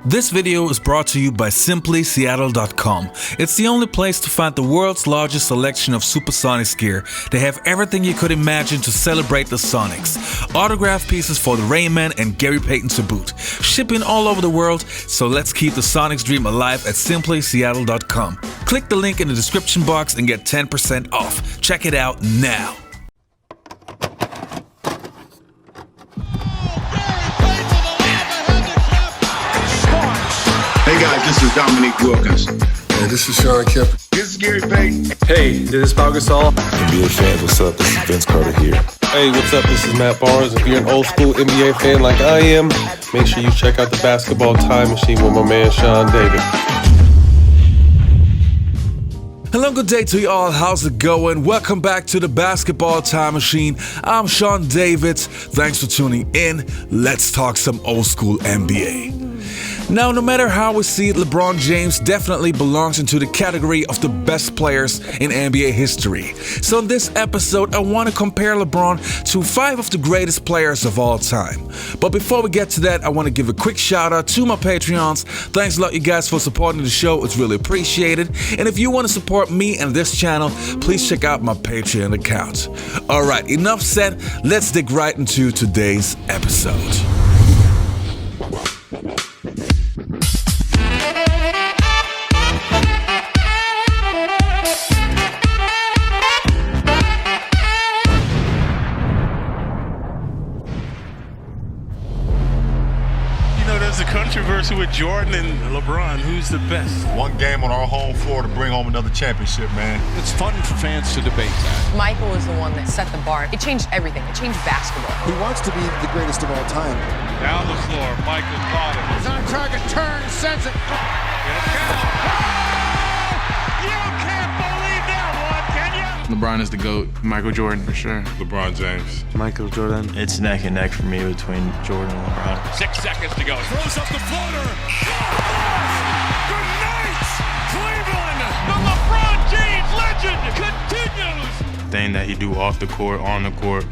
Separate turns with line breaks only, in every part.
This video is brought to you by SimplySeattle.com. It's the only place to find the world's largest selection of Supersonics gear. They have everything you could imagine to celebrate the Sonics. Autographed pieces for the Rayman and Gary Payton to boot. Shipping all over the world, so let's keep the Sonics dream alive at SimplySeattle.com. Click the link in the description box and get 10% off. Check it out now.
Hey guys, this is Dominique Wilkins.
Hey, this is Sean Kemp.
This is Gary Payton.
Hey, this is Pau Gasol.
NBA fans, what's up? This is Vince Carter here.
Hey, what's up? This is Matt Barnes. If you're an old school NBA fan like I am, make sure you check out the Basketball Time Machine with my man Sean David.
Hello, good day to you all. How's it going? Welcome back to the Basketball Time Machine. I'm Sean David. Thanks for tuning in. Let's talk some old school NBA. Now, no matter how we see it, LeBron James definitely belongs into the category of the best players in NBA history. So in this episode, I want to compare LeBron to 5 of the greatest players of all time. But before we get to that, I want to give a quick shout out to my Patreons. Thanks a lot, you guys, for supporting the show. It's really appreciated. And if you want to support me and this channel, please check out my Patreon account. Alright, enough said. Let's dig right into today's episode.
There's a controversy with Jordan and LeBron. Who's the best?
One game on our home floor to bring home another championship, man.
It's fun for fans to debate that.
Michael was the one that set the bar. It changed everything. It changed basketball.
He wants to be the greatest of all time.
Down the floor, Michael caught it.
He's on target, turns, sends it.
Get it down. You can't believe that one, can you?
LeBron is the GOAT. Michael Jordan for sure.
LeBron James.
Michael Jordan.
It's neck and neck for me between Jordan and LeBron.
6 seconds to go. Throws up the floater. Good night, Cleveland. The LeBron James legend continues.
The thing that he do off the court, on the court,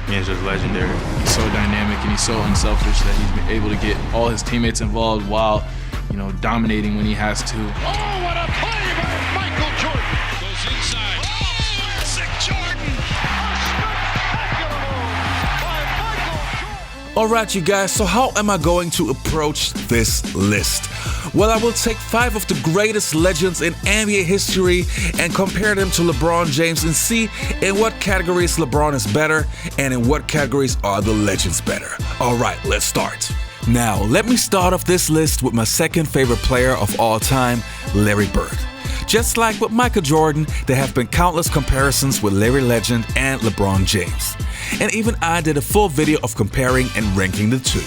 is just legendary.
He's so dynamic and he's so unselfish that he's been able to get all his teammates involved while, dominating when he has to.
Oh, what a play by Michael Jordan. Goes inside. Oh, classic Jordan.
Alright, you guys, so how am I going to approach this list? Well, I will take 5 of the greatest legends in NBA history and compare them to LeBron James and see in what categories LeBron is better and in what categories are the legends better. Alright, let's start. Now, let me start off this list with my second favorite player of all time, Larry Bird. Just like with Michael Jordan, there have been countless comparisons with Larry Legend and LeBron James. And even I did a full video of comparing and ranking the two.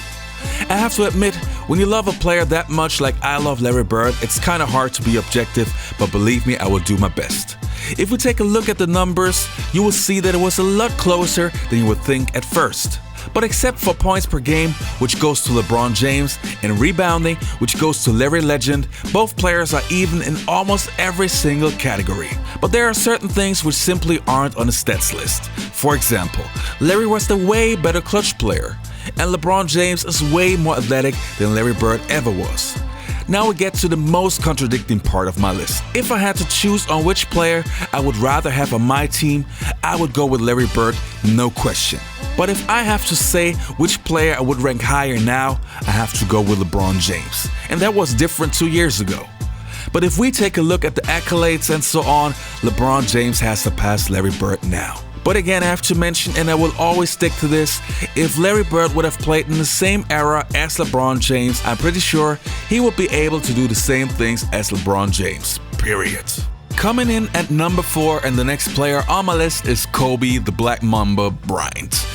I have to admit, when you love a player that much like I love Larry Bird, it's kinda hard to be objective, but believe me, I will do my best. If we take a look at the numbers, you will see that it was a lot closer than you would think at first. But except for points per game, which goes to LeBron James, and rebounding, which goes to Larry Legend, both players are even in almost every single category. But there are certain things which simply aren't on the stats list. For example, Larry was the way better clutch player, and LeBron James is way more athletic than Larry Bird ever was. Now we get to the most contradicting part of my list. If I had to choose on which player I would rather have on my team, I would go with Larry Bird, no question. But if I have to say which player I would rank higher now, I have to go with LeBron James. And that was different 2 years ago. But if we take a look at the accolades and so on, LeBron James has surpassed Larry Bird now. But again, I have to mention, and I will always stick to this, if Larry Bird would have played in the same era as LeBron James, I'm pretty sure he would be able to do the same things as LeBron James, period. Coming in at number 4 and the next player on my list is Kobe the Black Mamba Bryant.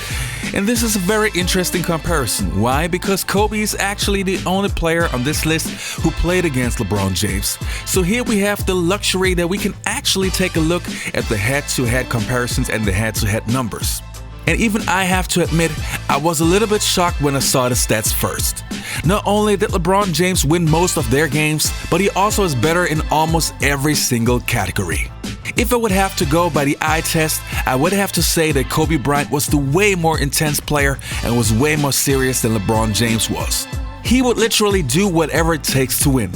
And this is a very interesting comparison. Why? Because Kobe is actually the only player on this list who played against LeBron James. So here we have the luxury that we can actually take a look at the head-to-head comparisons and the head-to-head numbers. And even I have to admit, I was a little bit shocked when I saw the stats first. Not only did LeBron James win most of their games, but he also is better in almost every single category. If I would have to go by the eye test, I would have to say that Kobe Bryant was the way more intense player and was way more serious than LeBron James was. He would literally do whatever it takes to win.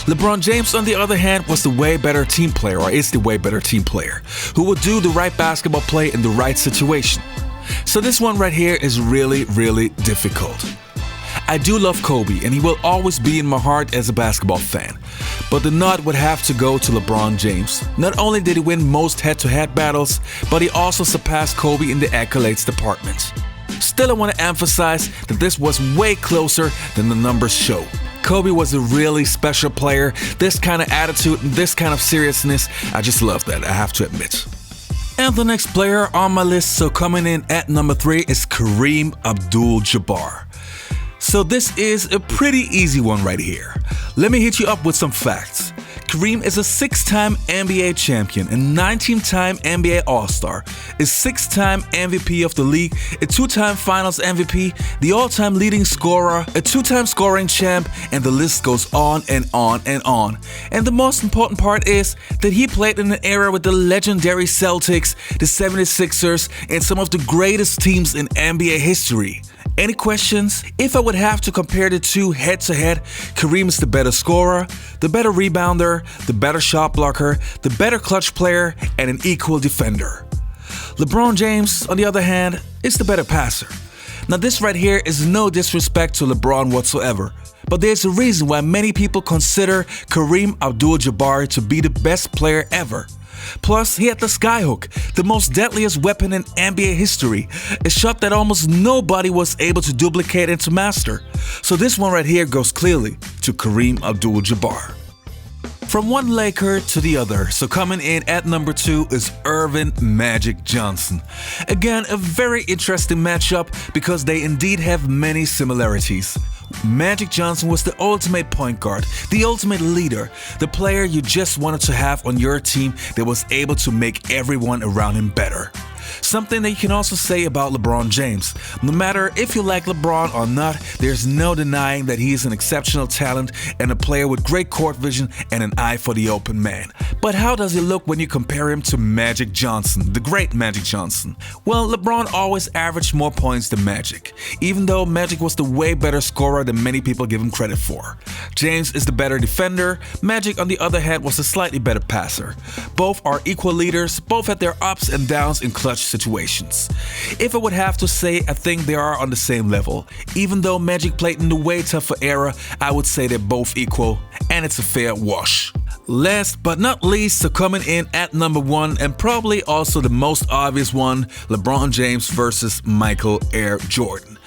LeBron James, on the other hand, was the way better team player, or is the way better team player, who would do the right basketball play in the right situation. So this one right here is really, really difficult. I do love Kobe, and he will always be in my heart as a basketball fan. But the nod would have to go to LeBron James. Not only did he win most head-to-head battles, but he also surpassed Kobe in the accolades department. Still, I want to emphasize that this was way closer than the numbers show. Kobe was a really special player. This kind of attitude and this kind of seriousness, I just love that, I have to admit. And the next player on my list, so coming in at number 3, is Kareem AbdulJabbar. So this is a pretty easy one right here. Let me hit you up with some facts. Kareem is a 6-time NBA champion, a 19-time NBA All-Star, a 6-time MVP of the league, a 2-time Finals MVP, the all-time leading scorer, a 2-time scoring champ, and the list goes on and on and on. And the most important part is that he played in an era with the legendary Celtics, the 76ers, and some of the greatest teams in NBA history. Any questions? If I would have to compare the two head-to-head, Kareem is the better scorer, the better rebounder, the better shot blocker, the better clutch player, and an equal defender. LeBron James, on the other hand, is the better passer. Now this right here is no disrespect to LeBron whatsoever, but there's a reason why many people consider Kareem AbdulJabbar to be the best player ever. Plus, he had the skyhook, the most deadliest weapon in NBA history, a shot that almost nobody was able to duplicate and to master. So this one right here goes clearly to Kareem AbdulJabbar. From one Laker to the other, so coming in at number 2 is Earvin Magic Johnson. Again, a very interesting matchup because they indeed have many similarities. Magic Johnson was the ultimate point guard, the ultimate leader, the player you just wanted to have on your team that was able to make everyone around him better. Something that you can also say about LeBron James. No matter if you like LeBron or not, there's no denying that he is an exceptional talent and a player with great court vision and an eye for the open man. But how does he look when you compare him to Magic Johnson, the great Magic Johnson? Well, LeBron always averaged more points than Magic, even though Magic was the way better scorer than many people give him credit for. James is the better defender. Magic, on the other hand, was a slightly better passer. Both are equal leaders, both had their ups and downs in clutch situations. If I would have to say, I think they are on the same level. Even though Magic played in the way tougher era, I would say they're both equal, and it's a fair wash. Last but not least, so coming in at number 1, and probably also the most obvious one, LeBron James versus Michael Air Jordan.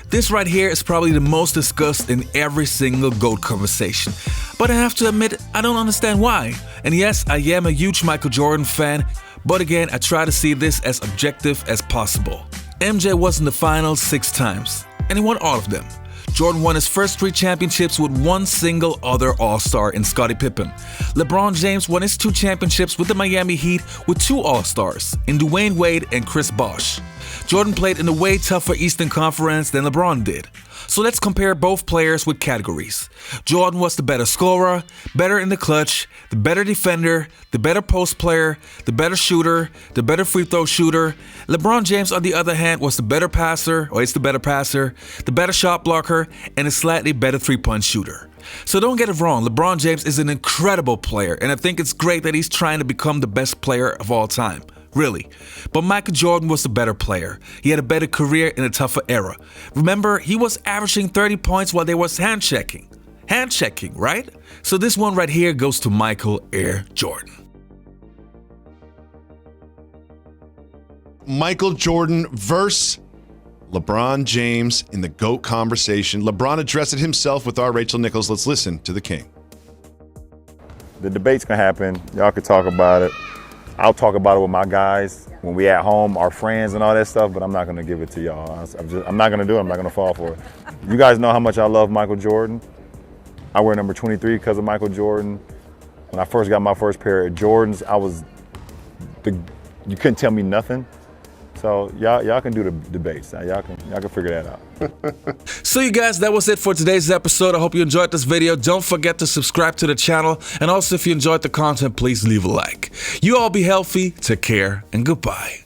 This right here is probably the most discussed in every single GOAT conversation. But I have to admit, I don't understand why. And yes, I am a huge Michael Jordan fan, but again, I try to see this as objective as possible. MJ was in the finals 6 times, and he won all of them. Jordan won his first 3 championships with one single other All-Star in Scottie Pippen. LeBron James won his 2 championships with the Miami Heat with 2 All-Stars in Dwayne Wade and Chris Bosh. Jordan played in a way tougher Eastern Conference than LeBron did. So let's compare both players with categories. Jordan was the better scorer, better in the clutch, the better defender, the better post player, the better shooter, the better free throw shooter. LeBron James, on the other hand, was the better passer, or is the better passer, the better shot blocker, and a slightly better three-point shooter. So don't get it wrong, LeBron James is an incredible player, and I think it's great that he's trying to become the best player of all time. Really. But Michael Jordan was the better player. He had a better career in a tougher era. Remember, he was averaging 30 points while they was hand-checking. Hand-checking, right? So this one right here goes to Michael Air Jordan.
Michael Jordan versus LeBron James in the GOAT conversation. LeBron addressed it himself with our Rachel Nichols. Let's listen to the King.
The debate's gonna happen. Y'all could talk about it. I'll talk about it with my guys when we at home, our friends and all that stuff, but I'm not gonna give it to y'all. I'm not gonna do it, I'm not gonna fall for it. You guys know how much I love Michael Jordan. I wear number 23 because of Michael Jordan. When I first got my first pair of Jordans, you couldn't tell me nothing. So y'all can do the debates. Y'all can figure that out.
So you guys, that was it for today's episode. I hope you enjoyed this video. Don't forget to subscribe to the channel. And also, if you enjoyed the content, please leave a like. You all be healthy, take care, and goodbye.